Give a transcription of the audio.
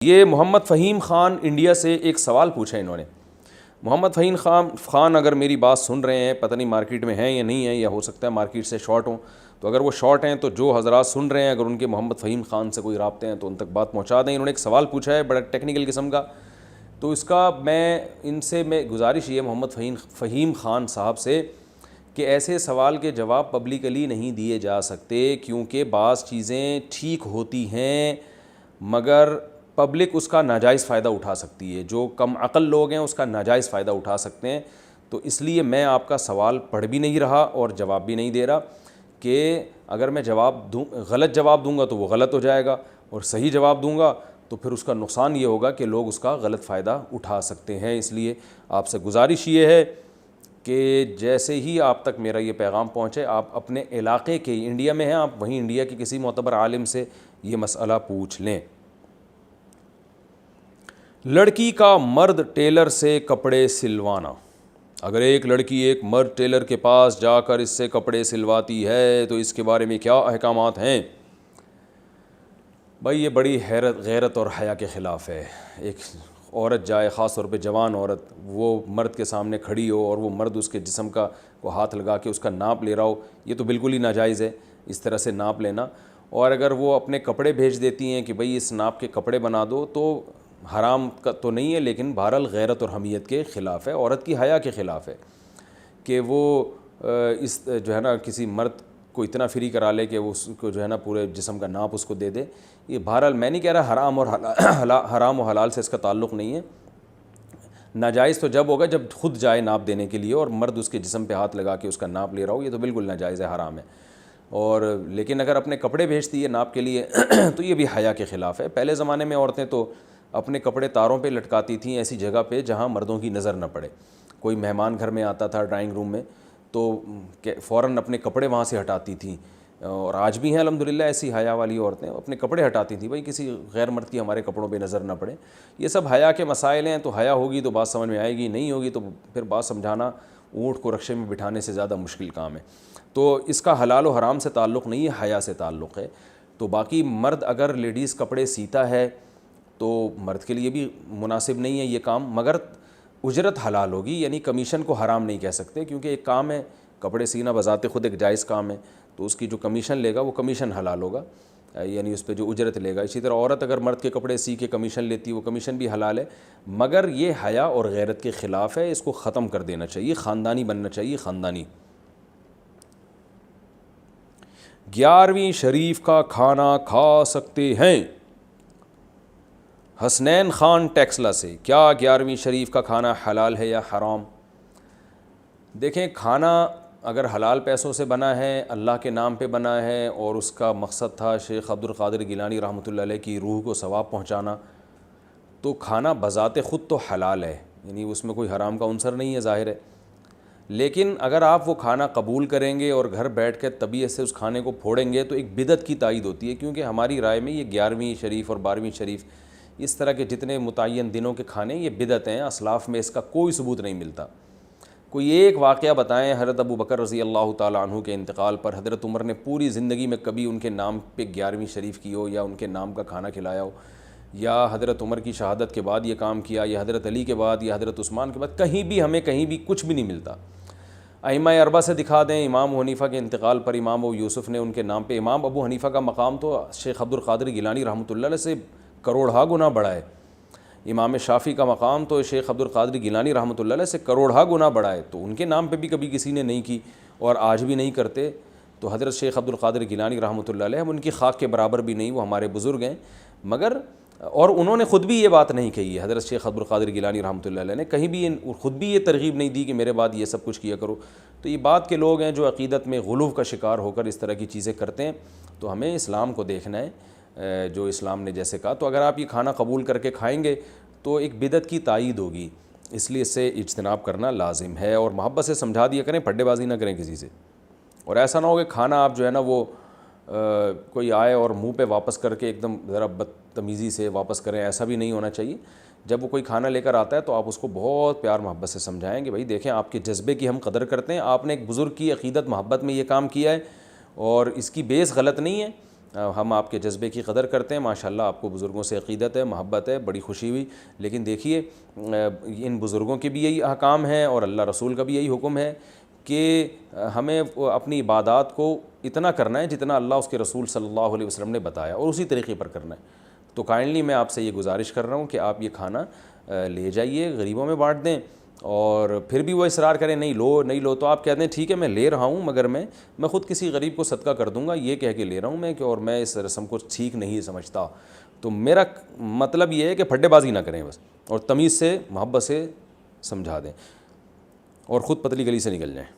یہ محمد فہیم خان انڈیا سے ایک سوال پوچھا انہوں نے. محمد فہیم خان اگر میری بات سن رہے ہیں، پتہ نہیں مارکیٹ میں ہیں یا نہیں ہیں، یا ہو سکتا ہے مارکیٹ سے شارٹ ہوں، تو اگر وہ شارٹ ہیں تو جو حضرات سن رہے ہیں اگر ان کے محمد فہیم خان سے کوئی رابطے ہیں تو ان تک بات پہنچا دیں. انہوں نے ایک سوال پوچھا ہے بڑا ٹیکنیکل قسم کا، تو اس کا میں گزارش یہ ہے محمد فہیم خان صاحب سے کہ ایسے سوال کے جواب پبلکلی نہیں دیے جا سکتے، کیونکہ بعض چیزیں ٹھیک ہوتی ہیں مگر پبلک اس کا ناجائز فائدہ اٹھا سکتی ہے، جو کم عقل لوگ ہیں اس کا ناجائز فائدہ اٹھا سکتے ہیں. تو اس لیے میں آپ کا سوال پڑھ بھی نہیں رہا اور جواب بھی نہیں دے رہا کہ اگر میں غلط جواب دوں گا تو وہ غلط ہو جائے گا، اور صحیح جواب دوں گا تو پھر اس کا نقصان یہ ہوگا کہ لوگ اس کا غلط فائدہ اٹھا سکتے ہیں. اس لیے آپ سے گزارش یہ ہے کہ جیسے ہی آپ تک میرا یہ پیغام پہنچے آپ اپنے علاقے کے، انڈیا میں ہیں آپ، وہیں انڈیا کے کسی معتبر عالم سے یہ مسئلہ پوچھ لیں. لڑکی کا مرد ٹیلر سے کپڑے سلوانا. اگر ایک لڑکی ایک مرد ٹیلر کے پاس جا کر اس سے کپڑے سلواتی ہے تو اس کے بارے میں کیا احکامات ہیں؟ بھائی یہ بڑی غیرت اور حیا کے خلاف ہے. ایک عورت جائے، خاص طور پہ جوان عورت، وہ مرد کے سامنے کھڑی ہو اور وہ مرد اس کے جسم کو ہاتھ لگا کے اس کا ناپ لے رہا ہو، یہ تو بالکل ہی ناجائز ہے اس طرح سے ناپ لینا. اور اگر وہ اپنے کپڑے بھیج دیتی ہیں کہ بھئی اس ناپ کے کپڑے بنا دو، تو حرام کا تو نہیں ہے لیکن بہرحال غیرت اور حمیت کے خلاف ہے، عورت کی حیا کے خلاف ہے کہ وہ اس جو ہے نا کسی مرد کو اتنا فری کرا لے کہ وہ اس کو جو ہے نا پورے جسم کا ناپ اس کو دے دے. یہ بہرحال میں نہیں کہہ رہا حرام و حلال سے اس کا تعلق نہیں ہے. ناجائز تو جب ہوگا جب خود جائے ناپ دینے کے لیے اور مرد اس کے جسم پہ ہاتھ لگا کے اس کا ناپ لے رہا ہو، یہ تو بالکل ناجائز ہے، حرام ہے. اور لیکن اگر اپنے کپڑے بھیجتی ہے ناپ کے لیے تو یہ بھی حیا کے خلاف ہے. پہلے زمانے میں عورتیں تو اپنے کپڑے تاروں پہ لٹکاتی تھیں ایسی جگہ پہ جہاں مردوں کی نظر نہ پڑے. کوئی مہمان گھر میں آتا تھا ڈرائنگ روم میں تو فوراً اپنے کپڑے وہاں سے ہٹاتی تھیں، اور آج بھی ہیں الحمدللہ ایسی حیا والی عورتیں، اپنے کپڑے ہٹاتی تھیں بھائی کسی غیر مرد کی ہمارے کپڑوں پہ نظر نہ پڑے. یہ سب حیا کے مسائل ہیں، تو حیا ہوگی تو بات سمجھ میں آئے گی، نہیں ہوگی تو پھر بات سمجھانا اونٹ کو رکشے میں بٹھانے سے زیادہ مشکل کام ہے. تو اس کا حلال و حرام سے تعلق نہیں ہے، حیا سے تعلق ہے. تو باقی مرد اگر لیڈیز کپڑے سیتا ہے تو مرد کے لیے بھی مناسب نہیں ہے یہ کام، مگر اجرت حلال ہوگی، یعنی کمیشن کو حرام نہیں کہہ سکتے، کیونکہ ایک کام ہے کپڑے سینا بذات خود ایک جائز کام ہے، تو اس کی جو کمیشن لے گا وہ کمیشن حلال ہوگا، یعنی اس پہ جو اجرت لے گا. اسی طرح عورت اگر مرد کے کپڑے سی کے کمیشن لیتی ہے وہ کمیشن بھی حلال ہے، مگر یہ حیا اور غیرت کے خلاف ہے، اس کو ختم کر دینا چاہیے، خاندانی بننا چاہیے، خاندانی. 11ویں شریف کا کھانا کھا سکتے ہیں؟ حسنین خان ٹیکسلا سے، کیا 11ویں شریف کا کھانا حلال ہے یا حرام؟ دیکھیں، کھانا اگر حلال پیسوں سے بنا ہے، اللہ کے نام پہ بنا ہے، اور اس کا مقصد تھا شیخ عبد القادر گیلانی رحمۃ اللہ علیہ کی روح کو ثواب پہنچانا، تو کھانا بذات خود تو حلال ہے، یعنی اس میں کوئی حرام کا عنصر نہیں ہے، ظاہر ہے. لیکن اگر آپ وہ کھانا قبول کریں گے اور گھر بیٹھ کے طبیعت سے اس کھانے کو پھوڑیں گے تو ایک بدعت کی تائید ہوتی ہے، کیونکہ ہماری رائے میں یہ 11ویں شریف اور 12ویں شریف اس طرح کے جتنے متعین دنوں کے کھانے یہ بدعت ہیں، اسلاف میں اس کا کوئی ثبوت نہیں ملتا. کوئی ایک واقعہ بتائیں حضرت ابو بکر رضی اللہ تعالیٰ عنہ کے انتقال پر حضرت عمر نے پوری زندگی میں کبھی ان کے نام پہ 11ویں شریف کی ہو، یا ان کے نام کا کھانا کھلایا ہو، یا حضرت عمر کی شہادت کے بعد یہ کام کیا، یا حضرت علی کے بعد، یا حضرت عثمان کے بعد، ہمیں کہیں بھی کچھ بھی نہیں ملتا. ائمہ اربعہ سے دکھا دیں، امام ابو حنیفہ کے انتقال پر امام ابو یوسف نے ان کے نام پہ، امام ابو حنیفہ کا مقام تو شیخ عبد القادر گیلانی رحمۃ اللہ علیہ سے کروڑہا گنا بڑا ہے. امام شافعی کا مقام تو شیخ عبد القادر گیلانی رحمۃ اللہ علیہ سے کروڑہا گنا بڑا ہے، تو ان کے نام پہ بھی کبھی کسی نے نہیں کی اور آج بھی نہیں کرتے. تو حضرت شیخ عبد القادر گیلانی رحمۃ اللہ علیہ، ہم ان کی خاک کے برابر بھی نہیں، وہ ہمارے بزرگ ہیں، مگر اور انہوں نے خود بھی یہ بات نہیں کہی ہے، حضرت شیخ عبد القادر گیلانی رحمۃ اللہ علیہ نے کہیں بھی خود بھی یہ ترغیب نہیں دی کہ میرے بعد یہ سب کچھ کیا کرو. تو یہ بات کے لوگ ہیں جو عقیدت میں غلو کا شکار ہو کر اس طرح کی چیزیں کرتے ہیں. تو ہمیں اسلام کو دیکھنا ہے، جو اسلام نے جیسے کہا. تو اگر آپ یہ کھانا قبول کر کے کھائیں گے تو ایک بدعت کی تائید ہوگی، اس لیے اس سے اجتناب کرنا لازم ہے، اور محبت سے سمجھا دیا کریں، پھڈے بازی نہ کریں کسی سے. اور ایسا نہ ہو کہ کھانا آپ جو ہے نا وہ کوئی آئے اور منہ پہ واپس کر کے ایک دم ذرا بدتمیزی سے واپس کریں، ایسا بھی نہیں ہونا چاہیے. جب وہ کوئی کھانا لے کر آتا ہے تو آپ اس کو بہت پیار محبت سے سمجھائیں کہ بھائی دیکھیں آپ کے جذبے کی ہم قدر کرتے ہیں، آپ نے ایک بزرگ کی عقیدت محبت میں یہ کام کیا ہے، اور اس کی بیس غلط نہیں ہے، ہم آپ کے جذبے کی قدر کرتے ہیں، ماشاءاللہ آپ کو بزرگوں سے عقیدت ہے، محبت ہے، بڑی خوشی ہوئی۔ لیکن دیکھیے ان بزرگوں کے بھی یہی احکام ہیں اور اللہ رسول کا بھی یہی حکم ہے کہ ہمیں اپنی عبادات کو اتنا کرنا ہے جتنا اللہ اس کے رسول صلی اللہ علیہ وسلم نے بتایا، اور اسی طریقے پر کرنا ہے۔ تو کائنڈلی میں آپ سے یہ گزارش کر رہا ہوں کہ آپ یہ کھانا لے جائیے، غریبوں میں بانٹ دیں، اور پھر بھی وہ اصرار کریں نہیں لو نہیں لو، تو آپ کہتے ہیں ٹھیک ہے میں لے رہا ہوں، مگر میں خود کسی غریب کو صدقہ کر دوں گا، یہ کہہ کے لے رہا ہوں میں کہ اور میں اس رسم کو ٹھیک نہیں سمجھتا۔ تو میرا مطلب یہ ہے کہ پھڈے بازی نہ کریں بس، اور تمیز سے محبت سے سمجھا دیں اور خود پتلی گلی سے نکل جائیں۔